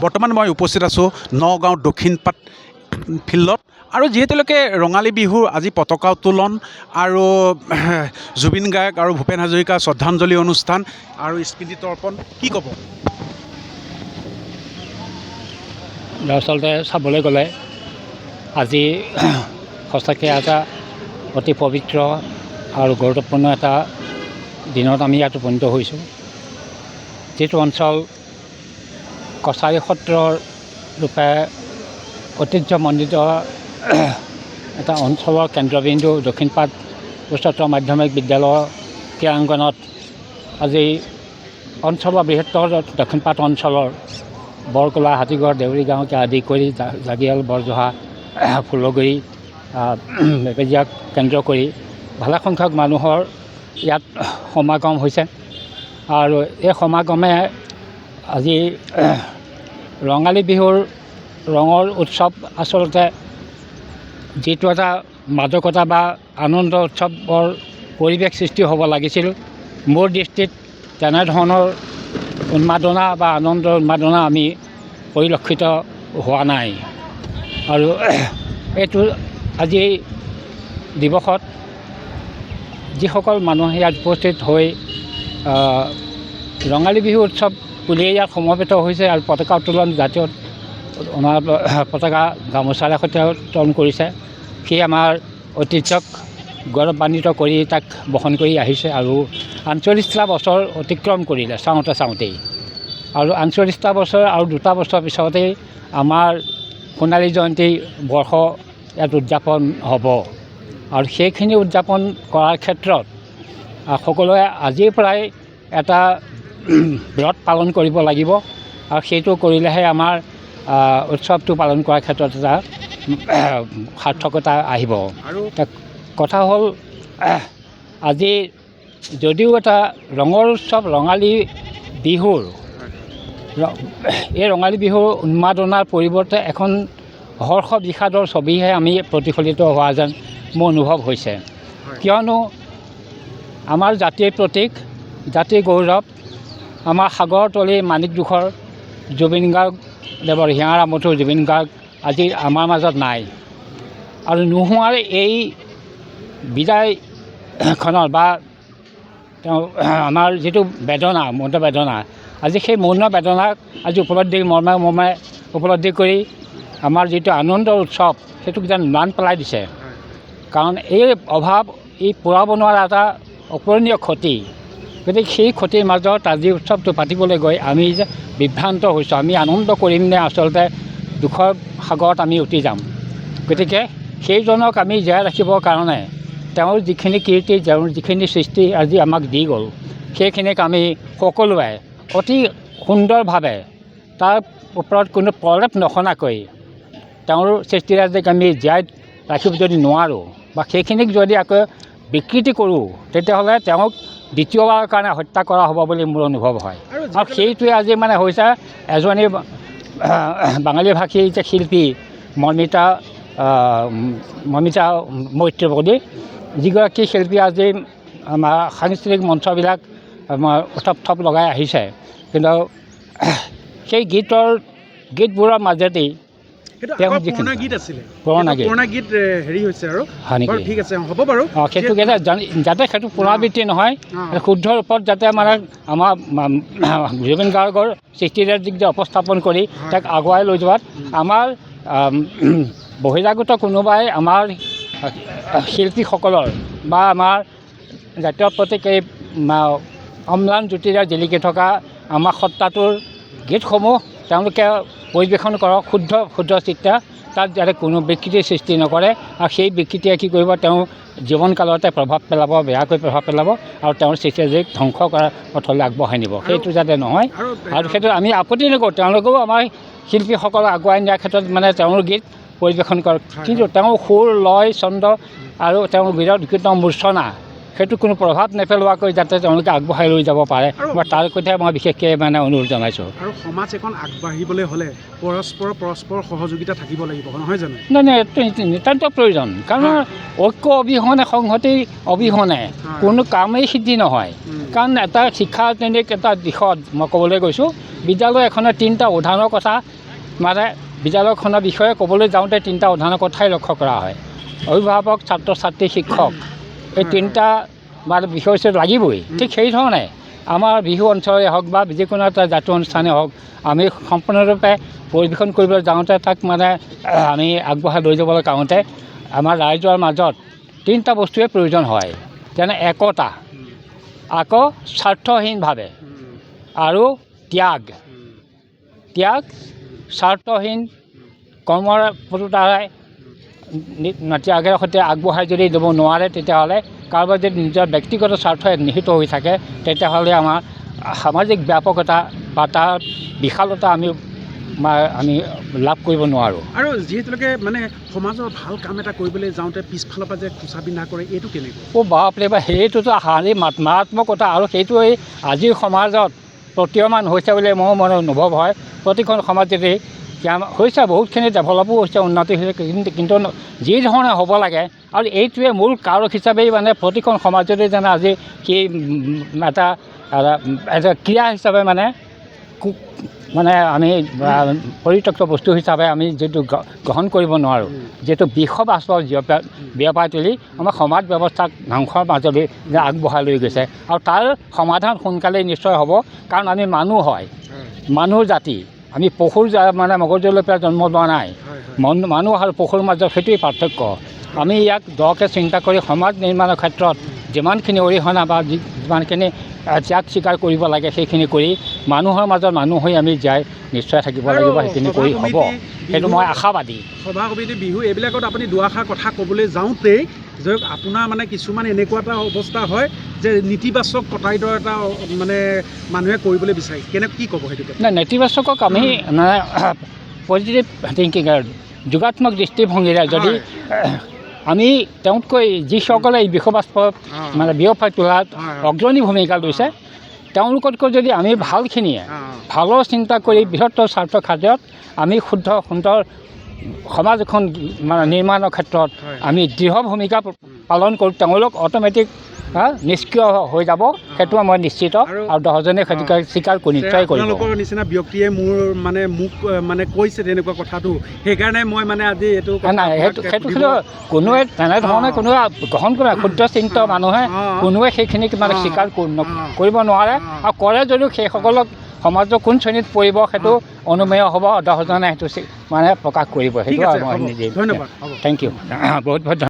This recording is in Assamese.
বৰ্তমান মই উপস্থিত আছোঁ নগাঁও দক্ষিণপাট ফিল্ডত আৰু যিহেতুলৈকে ৰঙালী বিহুৰ আজি পতাকা উত্তোলন আৰু জুবিন গাৰ্গ আৰু ভূপেন হাজৰিকাৰ শ্ৰদ্ধাঞ্জলি অনুষ্ঠান আৰু স্মৃতি তৰ্পণ কি ক'ব? দৰাচলতে চাবলৈ গ'লে আজি সঁচাকৈ এটা অতি পবিত্ৰ আৰু গুৰুত্বপূৰ্ণ এটা দিনত আমি ইয়াত উপনীত হৈছোঁ। যিটো অঞ্চল কছাৰী সত্ৰৰ ৰূপে ঐতিহ্যমণ্ডিত এটা অঞ্চলৰ কেন্দ্ৰবিন্দু দক্ষিণপাট উচ্চতৰ মাধ্যমিক বিদ্যালয়ৰ ক্ৰীড়াংগণত আজি অঞ্চলৰ বৃহত্তৰ দক্ষিণপাট অঞ্চলৰ বৰকোলা, হাতীগড়, দেউৰী গাঁৱকে আদি কৰি জাগিয়াল, বৰজহা, ফুলগুৰি, বেবেজীয়াক কেন্দ্ৰ কৰি ভালেসংখ্যক মানুহৰ ইয়াত সমাগম হৈছে আৰু এই সমাগমে আজি ৰঙালী বিহুৰ ৰঙৰ উৎসৱ আচলতে যিটো এটা মাদকতা বা আনন্দ উৎসৱৰ পৰিৱেশ সৃষ্টি হ'ব লাগিছিল, মোৰ দৃষ্টিত তেনেধৰণৰ উন্মাদনা বা আনন্দৰ উন্মাদনা আমি পৰিলক্ষিত হোৱা নাই। আৰু এইটো আজি দিৱসত যিসকল মানুহে ইয়াত উপস্থিত হৈ ৰঙালী বিহু উৎসৱ বুলিয়ে ইয়াত সমবেত হৈছে আৰু পতাকা উত্তোলন জাতীয় আমাৰ পতাকা গামোচাৰে সৈতে উত্তোলন কৰিছে, সি আমাৰ ঐতিহ্যক গৌৰৱান্বিত কৰি তাক বহন কৰি আহিছে আৰু ৪৮টা বছৰ অতিক্ৰম কৰিলে চাওঁতেই আৰু ৪৮টা বছৰ আৰু 2টা বছৰ পিছতেই আমাৰ সোণালী জয়ন্তী বৰ্ষ ইয়াত উদযাপন হ'ব আৰু সেইখিনি উদযাপন কৰাৰ ক্ষেত্ৰত সকলোৱে আজিৰ পৰাই এটা ব্ৰত পালন কৰিব লাগিব আৰু সেইটো কৰিলেহে আমাৰ উৎসৱটো পালন কৰাৰ ক্ষেত্ৰত এটা সাৰ্থকতা আহিব। আৰু কথা হ'ল আজি যদিও এটা ৰঙৰ উৎসৱ ৰঙালী বিহুৰ এই ৰঙালী বিহুৰ উন্মাদনাৰ পৰিৱৰ্তে এখন হৰ্ষ বিষাদৰ ছবিহে আমি প্ৰতিফলিত হোৱা যেন মোৰ অনুভৱ হৈছে। কিয়নো আমাৰ জাতিৰ প্ৰতীক, জাতিৰ গৌৰৱ, আমাৰ সাগৰতলীৰ মানিকদোখৰ জুবিন গাৰ্গদেৱৰ হিয়াৰ আমঠুৰ জুবিন গাৰ্গ আজি আমাৰ মাজত নাই আৰু নোহোৱাৰ এই বিদায়খনৰ বা তেওঁ আমাৰ যিটো বেদনা, মৌন বেদনা, আজি সেই মৌন বেদনাক আজি মৰ্মে উপলব্ধি কৰি আমাৰ যিটো আনন্দৰ উৎসৱ সেইটোক যেন ম্লান পেলাই দিছে। কাৰণ এই অভাৱ এই পূৰাব নোৱাৰা এটা অপূৰণীয় ক্ষতি। গতিকে সেই ক্ষতিৰ মাজত আজি উৎসৱটো পাতিবলৈ গৈ আমি যে বিভ্ৰান্ত হৈছোঁ, আমি আনন্দ কৰিম নে আচলতে দুখৰ সাগৰত আমি উটি যাম। গতিকে সেইজনক আমি জীয়াই ৰাখিবৰ কাৰণে তেওঁৰ যিখিনি কীৰ্তি, তেওঁৰ যিখিনি সৃষ্টি আজি আমাক দি গ'ল, সেইখিনিক আমি সকলোৱে অতি সুন্দৰভাৱে তাৰ ওপৰত কোনো প্ৰলেপ নসনাকৈ তেওঁৰ সৃষ্টিৰাজিক আমি জীয়াই ৰাখিব যদি নোৱাৰোঁ বা সেইখিনিক যদি আকৌ বিকৃতি কৰোঁ, তেতিয়াহ'লে তেওঁক দ্বিতীয়বাৰৰ কাৰণে হত্যা কৰা হ'ব বুলি মোৰ অনুভৱ হয়। আৰু সেইটোৱে আজি মানে হৈছে এজনী বাঙালী ভাষী যে শিল্পী মমিতা মৈত্ৰেয়ী, যিগৰাকী শিল্পী আজি আমাৰ সাংস্কৃতিক মঞ্চবিলাক আমাৰ থপ লগাই আহিছে, কিন্তু সেই গীতবোৰৰ মাজেদি পুৰণা গীত হেৰি হৈছে আৰু ঠিক আছে হ'ব বাৰু, সেইটো যাতে সেইটো পুনৰাবৃত্তি নহয়, শুদ্ধ ৰূপত যাতে মানে আমাৰ জুবিন গাৰ্গৰ সৃষ্টিৰাজিক যে উপস্থাপন কৰি তাক আগুৱাই লৈ যোৱাত আমাৰ বহিৰাগত কোনোবাই আমাৰ শিল্পীসকলৰ বা আমাৰ জাতীয় প্ৰতীক এই অম্লান জ্যোতিৰে জিলিকি থকা আমাৰ সত্তাটোৰ গীতসমূহ তেওঁলোকে পৰিৱেশন কৰক শুদ্ধ চিত্তে, তাত যাতে কোনো বিকৃতিৰ সৃষ্টি নকৰে আৰু সেই বিকৃতিয়ে কি কৰিব, তেওঁ জীৱনকালতে প্ৰভাৱ পেলাব, বেয়াকৈ প্ৰভাৱ পেলাব আৰু তেওঁৰ সৃষ্টিৰাজিক ধ্বংস কৰাৰ পথলৈ আগবঢ়াই নিব। সেইটো যাতে নহয় আৰু সেইটো আমি আপত্তি নকৰোঁ, তেওঁলোকেও আমাৰ শিল্পীসকলক আগুৱাই নিয়াৰ ক্ষেত্ৰত মানে তেওঁৰ গীত পৰিৱেশন কৰক, কিন্তু তেওঁৰ সুৰ, লয়, ছন্দ আৰু তেওঁৰ গীত মূৰ্ছনা সেইটো কোনো প্ৰভাৱ নেপেলোৱাকৈ যাতে তেওঁলোকে আগবঢ়াই লৈ যাব পাৰে, মই তাৰ কথাই মই বিশেষকৈ মানে অনুৰোধ জনাইছোঁ। আৰু সমাজ এখন আগবাঢ়িবলৈ হ'লে পৰস্পৰ সহযোগিতা থাকিব লাগিব, নহয় জানো? নাই, এইটো নিতান্ত প্ৰয়োজন, কাৰণ ঐক্য অবিহনে, সংহতি অবিহনে কোনো কামেই সিদ্ধি নহয়। কাৰণ এটা শিক্ষাজনিক এটা দিশত মই ক'বলৈ গৈছোঁ বিদ্যালয় এখনৰ 3টা উদাহৰণৰ কথা মানে বিদ্যালয়খনৰ বিষয়ে ক'বলৈ যাওঁতে 3টা উদাহৰণৰ কথাই লক্ষ্য কৰা হয়। অভিভাৱক, ছাত্ৰ ছাত্ৰী, শিক্ষক এই 3টা মানে বিষয় লাগিবই। ঠিক সেইধৰণে আমাৰ বিহু অঞ্চলেই হওক বা যিকোনো এটা জাতীয় অনুষ্ঠানেই হওক, আমি সম্পূৰ্ণৰূপে পৰিৱেশন কৰিবলৈ যাওঁতে তাক মানে আমি আগবঢ়াই লৈ যাবলৈ যাওঁতে আমাৰ ৰাইজৰ মাজত 3টা বস্তুৱে প্ৰয়োজন হয়। যেনে একতা, আকৌ স্বাৰ্থহীনভাৱে আৰু ত্যাগ। স্বাৰ্থহীন কৰ্মৰ দ্বাৰাই ত্যাগৰ সৈতে আগবঢ়াই যদি দিব নোৱাৰে, তেতিয়াহ'লে কাৰোবাৰ যদি নিজৰ ব্যক্তিগত স্বাৰ্থ নিহিত হৈ থাকে, তেতিয়াহ'লে আমাৰ সামাজিক ব্যাপকতা বা তাৰ বিশালতা আমি লাভ কৰিব নোৱাৰোঁ। আৰু যিহেতুকে মানে সমাজৰ ভাল কাম এটা কৰিবলৈ যাওঁতে পিছফালৰ পৰা যে খোচা বিন্ধা কৰে, এইটো কেনেকুৱা? বাপৰে বা, সেইটোতো হানি মাৰাত্মকতা। আৰু সেইটো এই আজিৰ সমাজত প্ৰতীয়মান হৈছে বুলি মোৰ মনত অনুভৱ হয়। প্ৰতিখন সমাজতেই হৈছে, বহুতখিনি ডেভেলপো হৈছে, উন্নতি হৈছে, কিন্তু যি ধৰণে হ'ব লাগে আৰু এইটোৱে মূল কাৰক হিচাপেই মানে প্ৰতিখন সমাজতে যেনে আজি কি এটা ক্ৰিয়া হিচাপে মানে আমি পৰিত্যক্ত বস্তু হিচাপে আমি যিটো গ্ৰহণ কৰিব নোৱাৰোঁ, যিটো বিষম আচৰণ বিয়পাই তুলি আমাৰ সমাজ ব্যৱস্থাক ধ্বংসৰ মাজলৈ আগবঢ়াই লৈ গৈছে। আৰু তাৰ সমাধান সোনকালেই নিশ্চয় হ'ব, কাৰণ আমি মানুহ হয়, মানুহ জাতি। আমি পশুৰ মানে মগজুলৈ পৰা জন্ম লোৱা নাই। মানুহ আৰু পশুৰ মাজত সেইটোৱেই পাৰ্থক্য। আমি ইয়াক দকৈ চিন্তা কৰি সমাজ নিৰ্মাণৰ ক্ষেত্ৰত যিমানখিনি অৰিহণা বা যিমানখিনি ত্যাগ স্বীকাৰ কৰিব লাগে সেইখিনি কৰি মানুহৰ মাজত মানুহ হৈ আমি যাই নিশ্চয় থাকিব লাগিব। সেইখিনি কৰি হ'ব, সেইটো মই আশাবাদী। সভা সমিতি, বিহু এইবিলাকত আপুনি দুআষাৰ কথা ক'বলৈ যাওঁতেই যে আপোনাৰ মানে কিছুমান এনেকুৱা এটা অৱস্থা হয় যে নেতিবাচক কটায়তৰ এটা মানে মানুহে কৰিবলৈ বিচাৰে, কি ক'ব সেইটো? নাই, নেতিবাচকক আমি মানে পজিটিভ থিংকিং, যোগাত্মক দৃষ্টিভংগীৰে যদি আমি তেওঁতকৈ যিসকলে এই বিষবাস্পত মানে বিয়পাই তোলাত অগ্ৰণী ভূমিকা লৈছে, তেওঁলোকতকৈ যদি আমি ভালখিনিয়ে ভালৰ চিন্তা কৰি বৃহত্তৰ স্বাৰ্থ খাদ্যত আমি সুন্দৰ সমাজ এখন মানে নিৰ্মাণৰ ক্ষেত্ৰত আমি দৃঢ় ভূমিকা পালন কৰোঁ, তেওঁলোক অট'মেটিক নিষ্ক্ৰিয় হৈ যাব, সেইটো মই নিশ্চিত। আৰু 10জনে স্বীকাৰ নিশ্চয় কৰিব। আপোনালোকৰ নিচিনা ব্যক্তিয়ে মোক মানে কৈছে তেনেকুৱা কথাটো, সেইকাৰণে মই মানে আজি এইটো নাই, সেইটো কোনোৱে তেনেধৰণে কোনোৱে গ্ৰহণ কৰে। ক্ষুদ্ৰ চিন্ত মানুহে কোনোৱে সেইখিনিক মানে স্বীকাৰ কৰিব নোৱাৰে, আৰু কৰে যদিও সেইসকলক সমাজৰ কোন শ্ৰেণীত পৰিব সেইটো অনুমেয় হ'ব। 10জনে সেইটো মানে প্ৰকাশ কৰিব, সেইটো মই নিজে। ধন্যবাদ, থেংক ইউ, বহুত বহুত ধন্যবাদ।